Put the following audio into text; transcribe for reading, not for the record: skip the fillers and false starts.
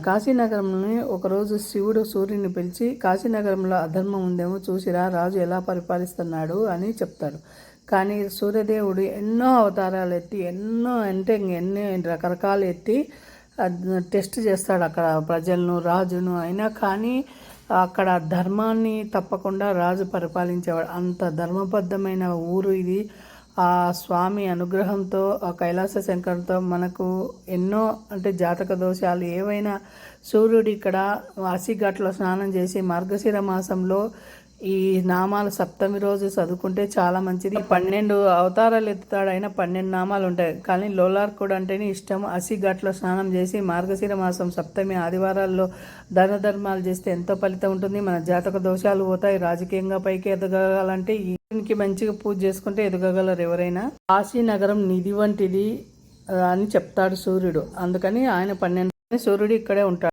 కాశీనగరంని ఒకరోజు శివుడు సూర్యుని పిలిచి, కాశీనగరంలో అధర్మం ఉందేమో చూసిరా, రాజు ఎలా పరిపాలిస్తున్నాడు అని చెప్తాడు. కానీ సూర్యదేవుడు ఎన్నో అవతారాలు ఎత్తి, ఎన్నో అంటే ఎన్ని రకరకాలు ఎత్తి టెస్ట్ చేస్తాడు అక్కడ ప్రజలను, రాజును. అయినా కానీ అక్కడ ధర్మాన్ని తప్పకుండా రాజు పరిపాలించేవాడు. అంత ధర్మబద్ధమైన ఊరు ఇది. ఆ స్వామి అనుగ్రహంతో, ఆ కైలాస శంకరంతో మనకు ఎన్నో అంటే జాతక దోషాలు ఏవైనా సూర్యుడు ఇక్కడ వాసిఘాట్లో స్నానం చేసి మార్గశిర మాసంలో ఈ నామాలు సప్తమి రోజు చదువుకుంటే చాలా మంచిది. 12 అవతారాలు ఎత్తుతాడు, అయినా 12 నామాలు ఉంటాయి. కానీ లోలార్కుడు అంటేనే ఇష్టం. అసిఘాట్లో స్నానం చేసి మార్గశిర మాసం సప్తమి ఆదివారాల్లో దాన ధర్మాలు చేస్తే ఎంతో ఫలితం ఉంటుంది. మన జాతక దోషాలు పోతాయి. రాజకీయంగా పైకి ఎదగాలంటే ఈయనకి మంచిగా పూజ చేసుకుంటే ఎదగగలరు ఎవరైనా. కాశీనగరం నిధి వంటిది అని చెప్తాడు సూర్యుడు. అందుకని ఆయన 12 సూర్యుడు ఇక్కడే ఉంటాడు.